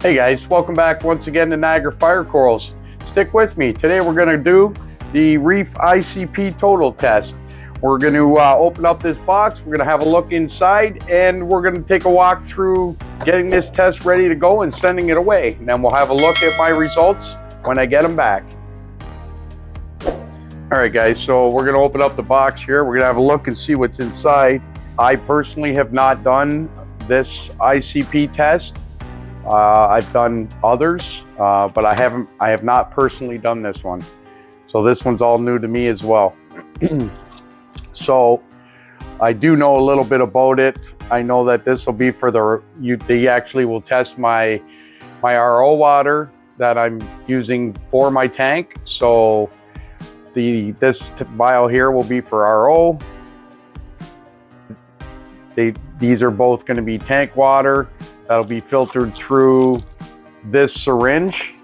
Hey guys, welcome back once again to Niagara Fire Corals. Stick with me. Today we're going to do the Reef ICP Total Test. We're going to open up this box, we're going to have a look inside, and we're going to take a walk through getting this test ready to go and sending it away. And then we'll have a look at my results when I get them back. All right guys, so we're going to open up the box here. We're going to have a look and see what's inside. I personally have not done this ICP test. I've done others, but I have not personally done this one. So this one's all new to me as well. So I do know a little bit about it. I know that this will be for they actually will test my RO water that I'm using for my tank. So this vial here will be for RO. These are both going to be tank water that'll be filtered through this syringe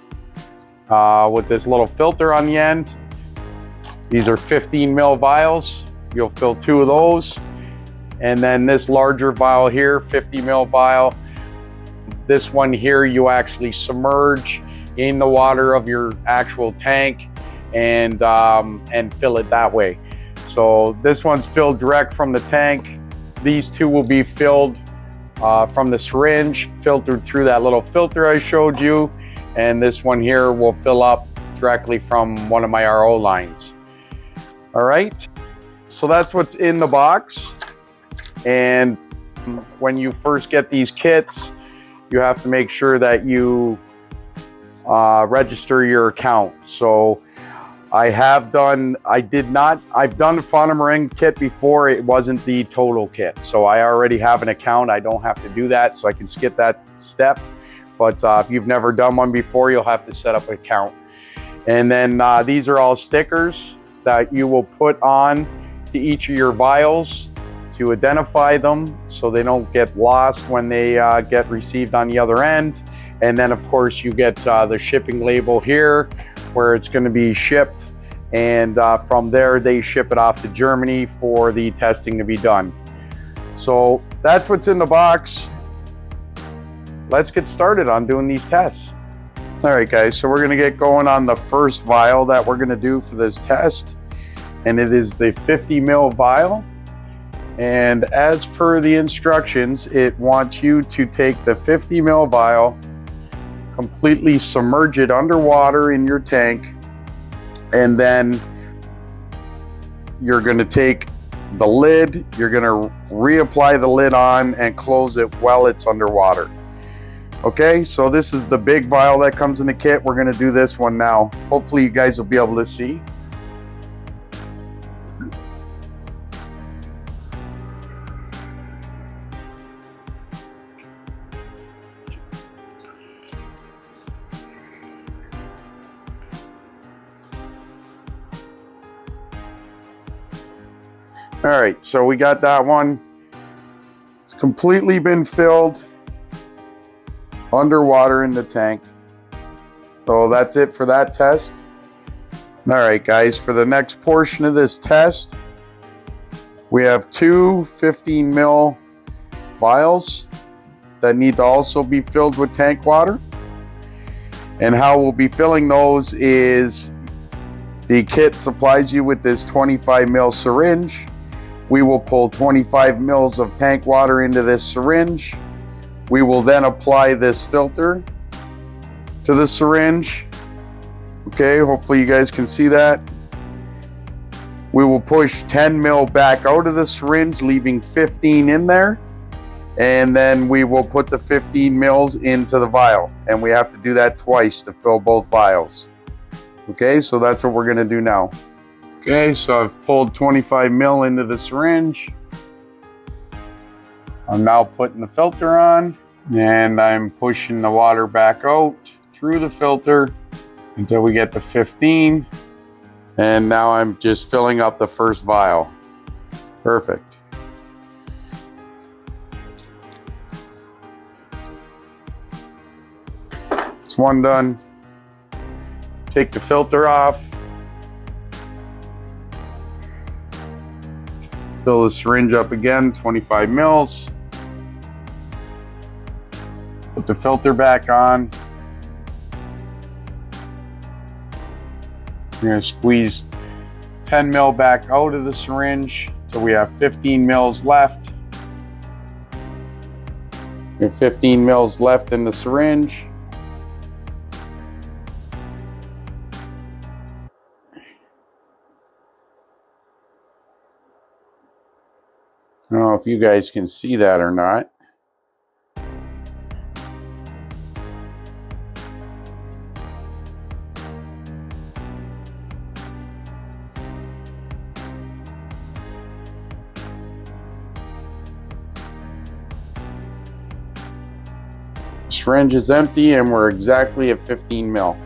with this little filter on the end. These are 15 ml vials. You'll fill 2 of those. And then this larger vial here, 50 ml vial. This one here, you actually submerge in the water of your actual tank and fill it that way. So this one's filled direct from the tank. These 2 will be filled from the syringe, filtered through that little filter I showed you. And this one here will fill up directly from one of my RO lines. All right, so that's what's in the box. And when you first get these kits, you have to make sure that you register your account. So I've done the Fauna Marin kit before. It wasn't the total kit. So I already have an account. I don't have to do that, so I can skip that step. But if you've never done one before, you'll have to set up an account. And then these are all stickers that you will put on to each of your vials to identify them so they don't get lost when they get received on the other end. And then of course you get the shipping label here where it's going to be shipped, and from there they ship it off to Germany for the testing to be done. So that's what's in the box. Let's get started on doing these tests. All right guys, so we're going to get going on the first vial that we're going to do for this test, and it is the 50 ml vial. And as per the instructions, it wants you to take the 50 ml vial, completely submerge it underwater in your tank, and then you're going to take the lid, you're going to reapply the lid on and close it while it's underwater. Okay, so this is the big vial that comes in the kit. We're going to do this one now. Hopefully you guys will be able to see. All right, so we got that one. It's completely been filled underwater in the tank. So that's it for that test. All right, guys, for the next portion of this test, we have 2 15 ml vials that need to also be filled with tank water. And how we'll be filling those is the kit supplies you with this 25 ml syringe. We will pull 25 mils of tank water into this syringe. We will then apply this filter to the syringe. Okay, hopefully you guys can see that. We will push 10 mil back out of the syringe, leaving 15 in there. And then we will put the 15 mils into the vial. And we have to do that twice to fill both vials. Okay, so that's what we're gonna do now. Okay, so I've pulled 25 mil into the syringe. I'm now putting the filter on, and I'm pushing the water back out through the filter until we get to 15. And now I'm just filling up the first vial. Perfect. It's one done. Take the filter off. Fill the syringe up again, 25 mils. Put the filter back on. We're going to squeeze 10 mil back out of the syringe so we have 15 mils left. We have 15 mils left in the syringe. I don't know if you guys can see that or not. Syringe is empty and we're exactly at 15 mil.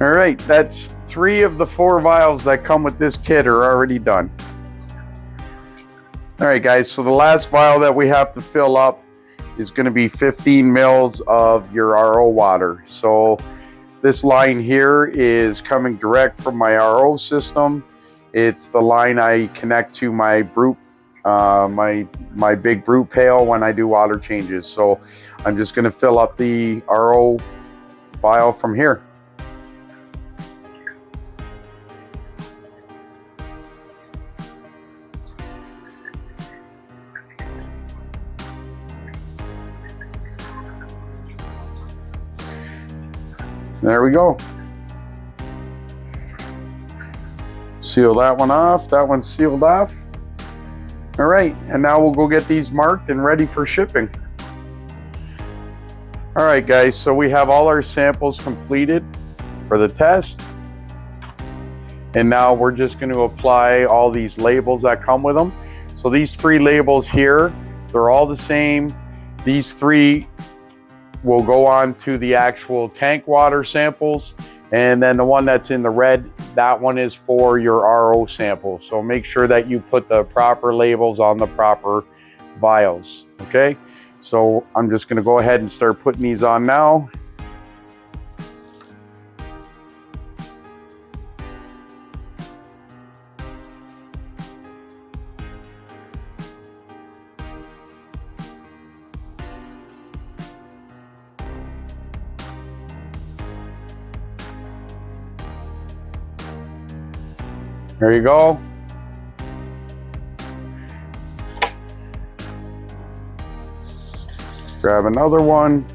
All right, that's 3 of the 4 vials that come with this kit are already done. All right, guys, so the last vial that we have to fill up is going to be 15 mils of your RO water. So this line here is coming direct from my RO system. It's the line I connect to my brute, my big brute pail when I do water changes. So I'm just going to fill up the RO vial from here. There we go. Seal that one off. That one's sealed off. All right, and now we'll go get these marked and ready for shipping. All right, guys, so we have all our samples completed for the test. And now we're just going to apply all these labels that come with them. So these 3 labels here, they're all the same. These 3 will go on to the actual tank water samples, and then the one that's in the red, that one is for your RO sample. So make sure that you put the proper labels on the proper vials, okay? So I'm just gonna go ahead and start putting these on now. There you go. Grab another one.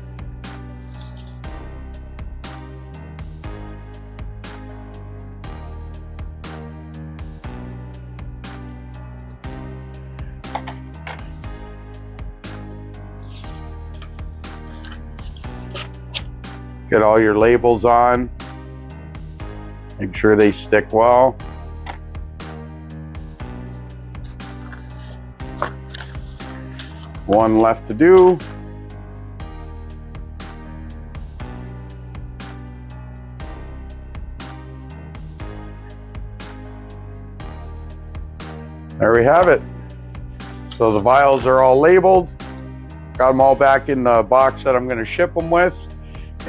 Get all your labels on. Make sure they stick well. One left to do. There we have it. So the vials are all labeled. Got them all back in the box that I'm going to ship them with.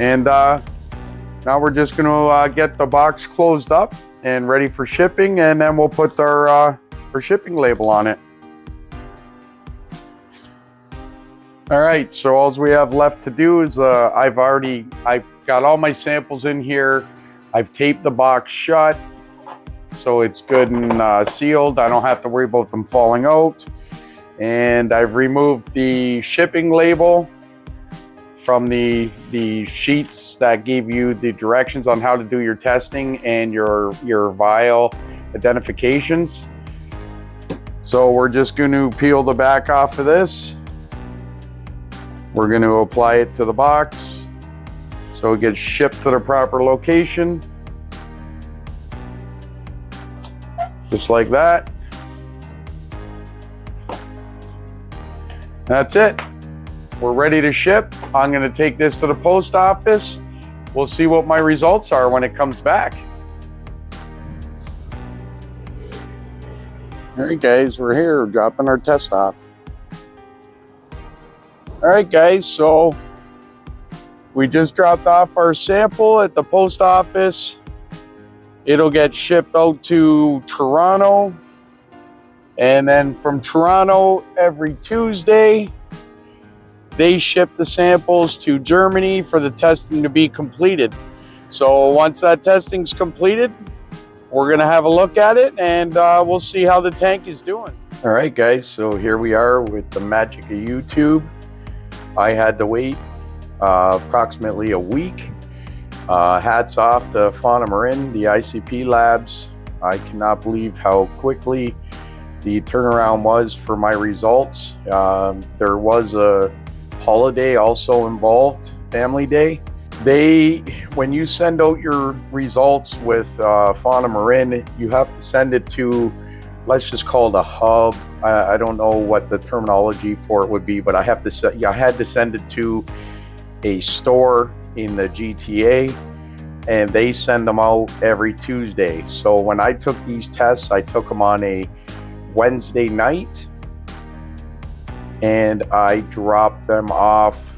And now we're just going to get the box closed up and ready for shipping, and then we'll put our shipping label on it. All right, so all we have left to do is I've got all my samples in here. I've taped the box shut so it's good and sealed. I don't have to worry about them falling out. And I've removed the shipping label from the sheets that gave you the directions on how to do your testing and your vial identifications. So we're just going to peel the back off of this. We're going to apply it to the box so it gets shipped to the proper location. Just like that. That's it. We're ready to ship. I'm going to take this to the post office. We'll see what my results are when it comes back. All right, guys, we're here dropping our test off. All right, guys, so we just dropped off our sample at the post office. It'll get shipped out to Toronto And then from Toronto, every Tuesday, they ship the samples to Germany for the testing to be completed. So once that testing's completed, we're gonna have a look at it, and we'll see how the tank is doing. All right, guys, so here we are with the magic of YouTube. I had to wait approximately a week. Hats off to Fauna Marin, the ICP labs. I cannot believe how quickly the turnaround was for my results. There was a holiday also involved, Family Day. When you send out your results with Fauna Marin, you have to send it to, let's just call it a hub. I don't know what the terminology for it would be, but I had to send it to a store in the GTA, and they send them out every Tuesday. So when I took these tests, I took them on a Wednesday night, and I dropped them off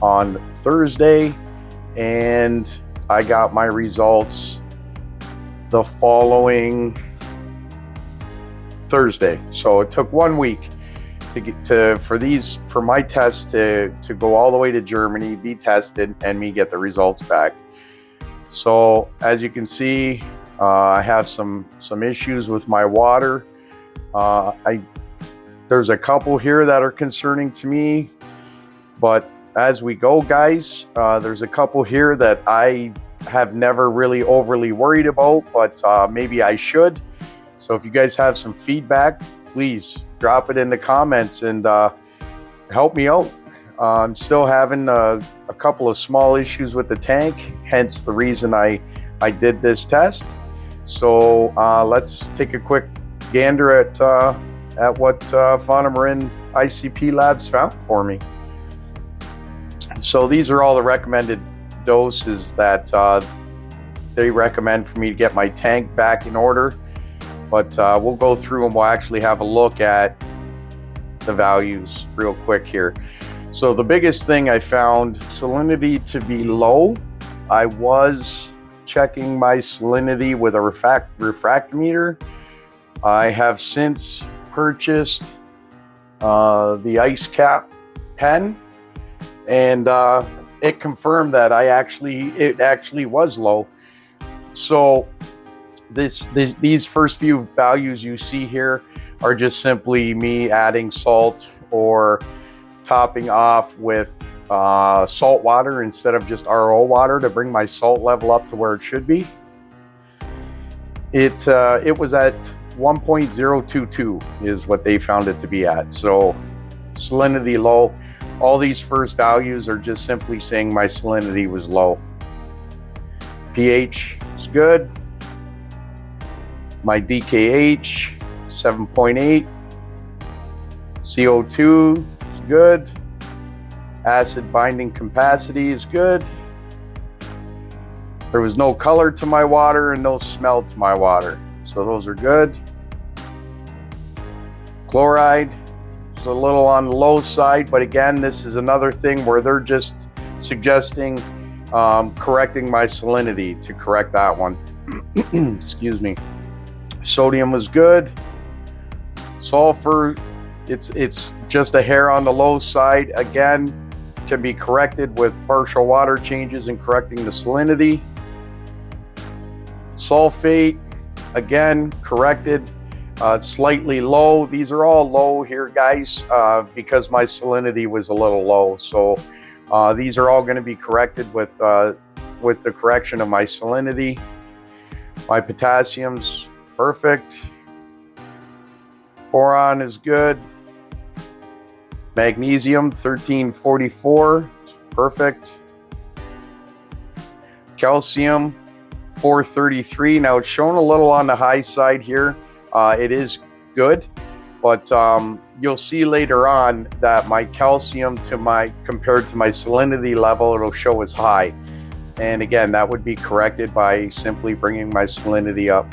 on Thursday, and I got my results the following Thursday. So it took 1 week for my tests to go all the way to Germany, be tested, and me get the results back. So as you can see, I have some issues with my water. There's a couple here that are concerning to me, but as we go, guys, there's a couple here that I have never really overly worried about, but maybe I should. So if you guys have some feedback, please drop it in the comments and help me out. I'm still having a couple of small issues with the tank, hence the reason I did this test. So let's take a quick gander at what Fauna Marin ICP Labs found for me. So these are all the recommended doses that they recommend for me to get my tank back in order. But we'll go through and we'll actually have a look at the values real quick here. So the biggest thing I found, salinity to be low. I was checking my salinity with a refractometer. I have since purchased the ice cap pen, and it confirmed that it actually was low. So these first few values you see here are just simply me adding salt or topping off with salt water instead of just RO water to bring my salt level up to where it should be. It was at 1.022 is what they found it to be at. So salinity low. All these first values are just simply saying my salinity was low. pH is good. My DKH 7.8. CO2 is good. Acid binding capacity is good. There was no color to my water and no smell to my water, so those are good. Chloride is a little on the low side, but again, this is another thing where they're just suggesting correcting my salinity to correct that one. Excuse me. Sodium was good. Sulfur, it's just a hair on the low side. Again, can be corrected with partial water changes and correcting the salinity. Sulfate, again, corrected, slightly low. These are all low here, guys, because my salinity was a little low. So these are all going to be corrected with the correction of my salinity. My potassium's perfect. Boron is good. Magnesium 1344, perfect. Calcium 433. Now it's shown a little on the high side here. It is good, but you'll see later on that my calcium compared to my salinity level, it'll show as high. And again, that would be corrected by simply bringing my salinity up.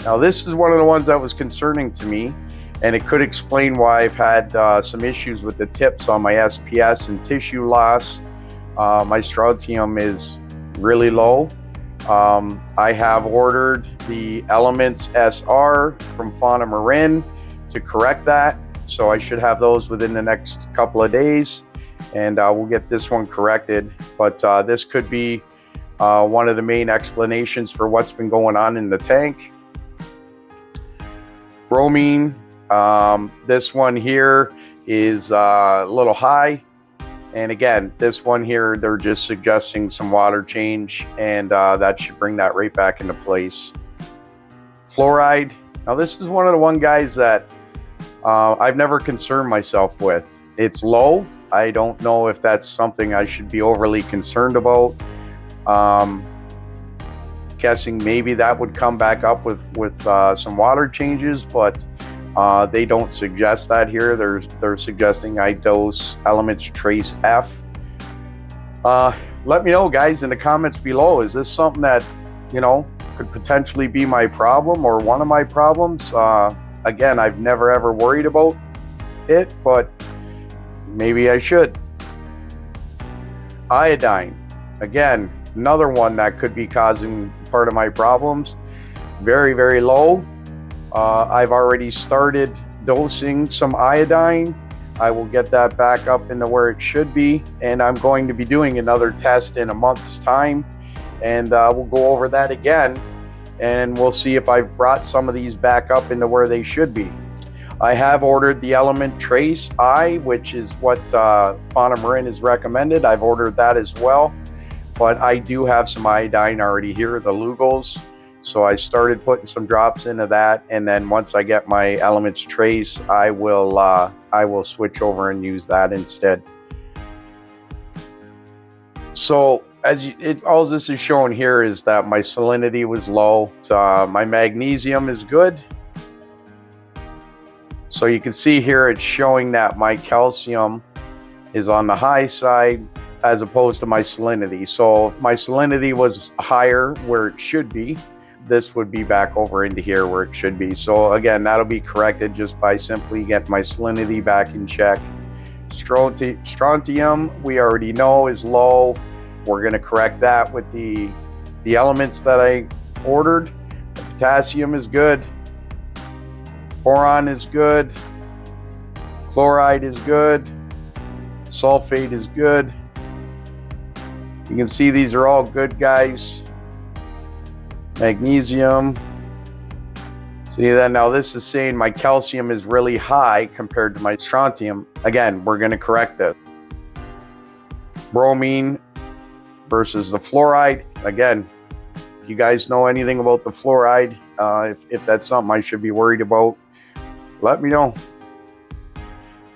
Now this is one of the ones that was concerning to me, and it could explain why I've had some issues with the tips on my SPS and tissue loss. My strontium is really low. I have ordered the Elements SR from Fauna Marin to correct that. So I should have those within the next couple of days, and we'll get this one corrected. But this could be one of the main explanations for what's been going on in the tank. Bromine, this one here is a little high. And again, this one here, they're just suggesting some water change, and that should bring that right back into place. Fluoride. Now this is one of the guys that I've never concerned myself with. It's low. I don't know if that's something I should be overly concerned about. Guessing maybe that would come back up with some water changes, but they don't suggest that here. They're suggesting I dose Elements Trace F. Let me know, guys, in the comments below. Is this something that, you know, could potentially be my problem or one of my problems? Again, I've never ever worried about it, but maybe I should. Iodine, again, another one that could be causing part of my problems. Very, very low. I've already started dosing some iodine. I will get that back up into where it should be, and I'm going to be doing another test in a month's time, and we'll go over that again, and we'll see if I've brought some of these back up into where they should be. I have ordered the Element Trace I, which is what Fauna Marin has recommended. I've ordered that as well, but I do have some iodine already here, the Lugol's. So I started putting some drops into that, and then once I get my Elements Trace, I will switch over and use that instead. So all this is showing here is that my salinity was low. My magnesium is good. So you can see here it's showing that my calcium is on the high side as opposed to my salinity. So if my salinity was higher where it should be, this would be back over into here where it should be. So again, that'll be corrected just by simply getting my salinity back in check. Strontium, we already know, is low. We're going to correct that with the elements that I ordered. The potassium is good. Boron is good. Chloride is good. Sulfate is good. You can see these are all good, guys. Magnesium. See that now this is saying my calcium is really high compared to my strontium. Again, we're going to correct that. Bromine versus the fluoride. Again, if you guys know anything about the fluoride, if that's something I should be worried about, let me know.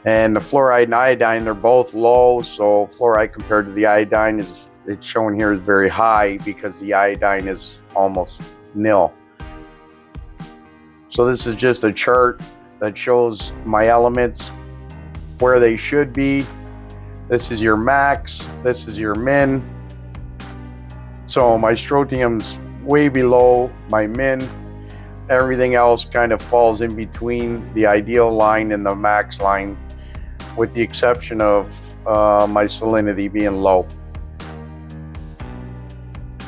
And the fluoride and iodine, they're both low. So fluoride compared to the iodine it's shown here is very high because the iodine is almost nil. So this is just a chart that shows my elements where they should be. This is your max, this is your min. So my strontium's way below my min. Everything else kind of falls in between the ideal line and the max line, with the exception of my salinity being low.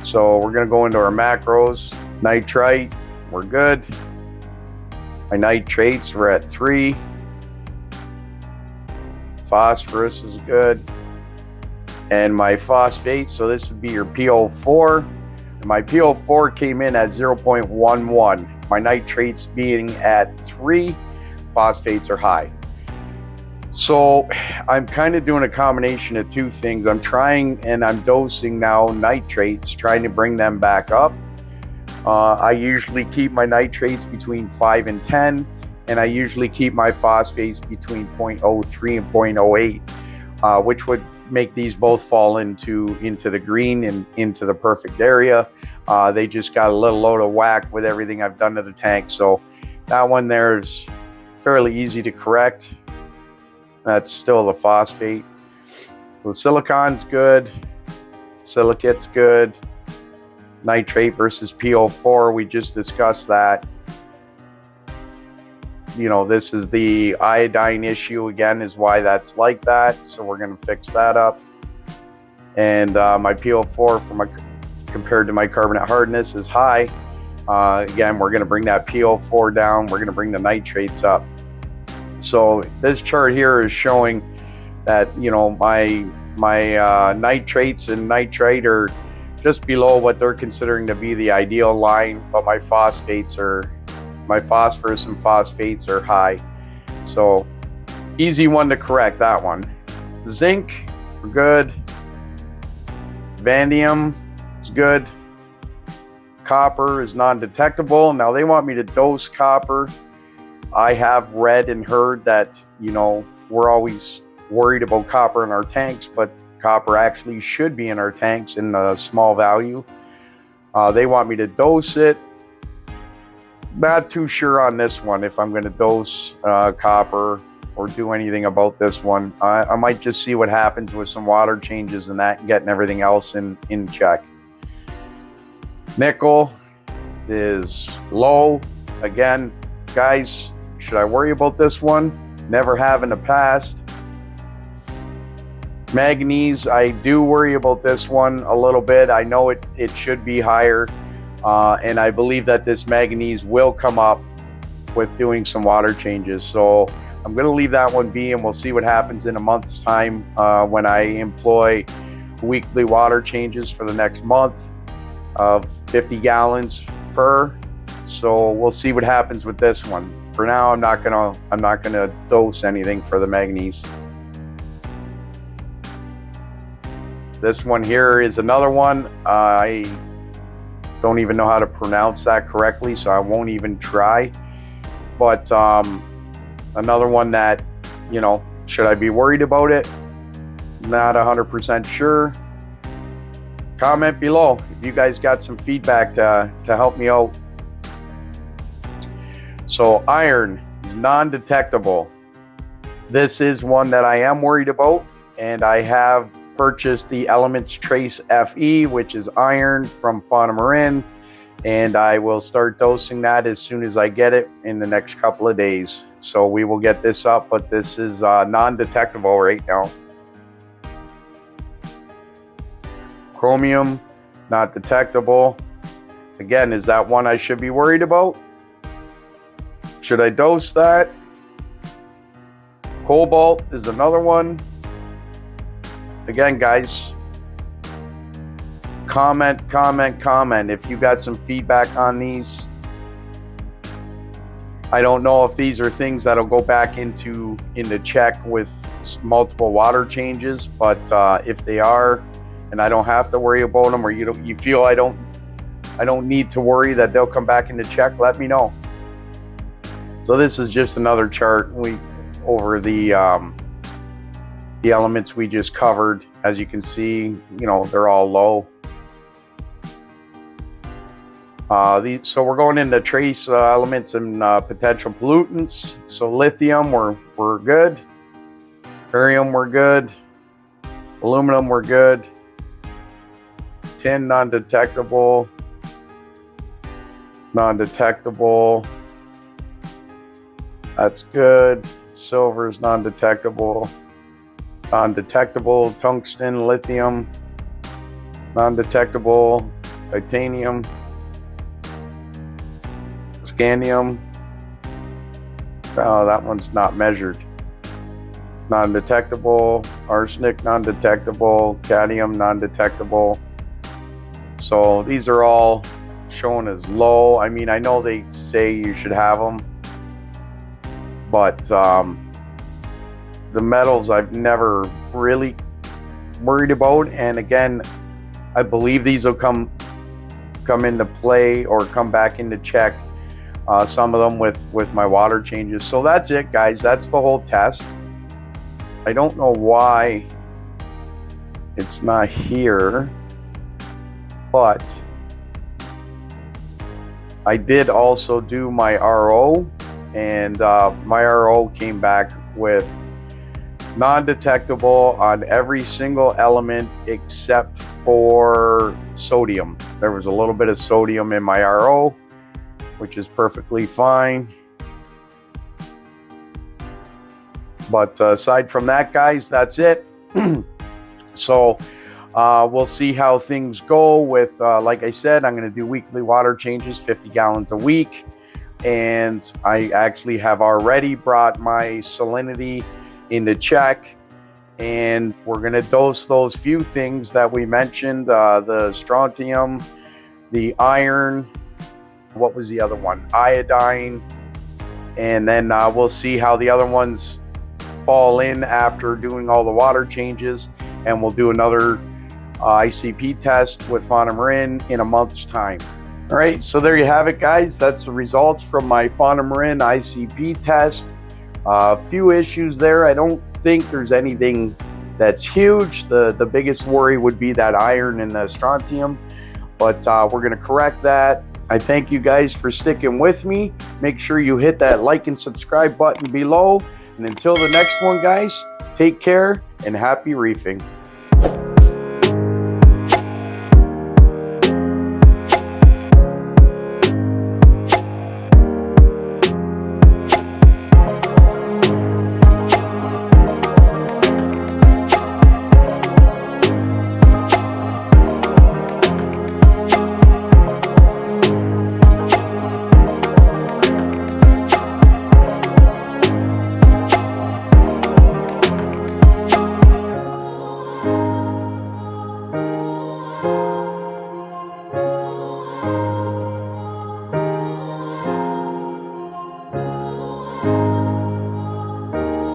So we're going to go into our macros. Nitrite, we're good. My nitrates, we're at 3. Phosphorus is good. And my phosphate, so this would be your PO4. And my PO4 came in at 0.11. My nitrates being at 3. Phosphates are high. So I'm kind of doing a combination of two things. I'm trying and I'm dosing now nitrates, trying to bring them back up. I usually keep my nitrates between 5 and 10, and I usually keep my phosphates between 0.03 and 0.08, which would make these both fall into the green and into the perfect area. They just got a little out of whack with everything I've done to the tank. So that one there is fairly easy to correct. That's still the phosphate. So silicon's good. Silicate's good. Nitrate versus PO4, we just discussed that. You know, this is the iodine issue again, is why that's like that. So we're going to fix that up. And my PO4 from a compared to my carbonate hardness is high. Again, we're going to bring that PO4 down. We're going to bring the nitrates up. So this chart here is showing that, you know, my nitrates and nitrite are just below what they're considering to be the ideal line, but my phosphorus and phosphates are high. So easy one to correct, that one. Zinc, we're good. Vanadium is good. Copper is non-detectable. Now they want me to dose copper. I have read and heard that, you know, we're always worried about copper in our tanks, but copper actually should be in our tanks in a small value. They want me to dose it. Not too sure on this one if I'm going to dose copper or do anything about this one. I might just see what happens with some water changes and that, and getting everything else in check. Nickel is low. Again, guys, should I worry about this one? Never have in the past. Manganese, I do worry about this one a little bit. I know it should be higher, and I believe that this manganese will come up with doing some water changes. So I'm going to leave that one be, and we'll see what happens in a month's time when I employ weekly water changes for the next month of 50 gallons per. So we'll see what happens with this one. For now, I'm not gonna dose anything for the manganese. This one here is another one. I don't even know how to pronounce that correctly, so I won't even try. But another one that, you know, should I be worried about it? Not 100% sure. Comment below if you guys got some feedback to help me out. So iron is non-detectable. This is one that I am worried about, and I have purchased the Elements Trace FE, which is iron from Fauna Marin, and I will start dosing that as soon as I get it in the next couple of days. So we will get this up, but this is non-detectable right now. Chromium, not detectable. Again, is that one I should be worried about? Should I dose that? Cobalt is another one. Again, guys, comment if you got some feedback on these. I don't know if these are things that'll go back into check with multiple water changes, but if they are, and I don't have to worry about them, or you feel I don't need to worry that they'll come back into check, let me know. So this is just another chart over the elements we just covered. As you can see, you know, they're all low. So we're going into trace elements and potential pollutants. So lithium, we're good. Barium, we're good. Aluminum, we're good. Tin, non-detectable. Non-detectable. That's good. Silver is non-detectable. Non-detectable. Tungsten, lithium. Non-detectable. Titanium. Scandium. Oh, that one's not measured. Non-detectable. Arsenic, non-detectable. Cadmium, non-detectable. So these are all shown as low. I mean, I know they say you should have them, but the metals I've never really worried about. And again, I believe these will come into play or come back into check, some of them with my water changes. So that's it, guys. That's the whole test. I don't know why it's not here, but I did also do my RO, and my RO came back with non-detectable on every single element except for sodium. There was a little bit of sodium in my RO, which is perfectly fine. But aside from that, guys, that's it. So We'll see how things go with, like I said, I'm going to do weekly water changes, 50 gallons a week. And I actually have already brought my salinity into check. And we're going to dose those few things that we mentioned, the strontium, the iron, what was the other one? Iodine. And then we'll see how the other ones fall in after doing all the water changes. And we'll do another ICP test with Fauna Marin in a month's time. All right, so there you have it, guys. That's the results from my Fauna Marin ICP test. A few issues there. I don't think there's anything that's huge. The biggest worry would be that iron and the strontium, but we're going to correct that. I thank you guys for sticking with me. Make sure you hit that like and subscribe button below. And until the next one, guys, take care and happy reefing.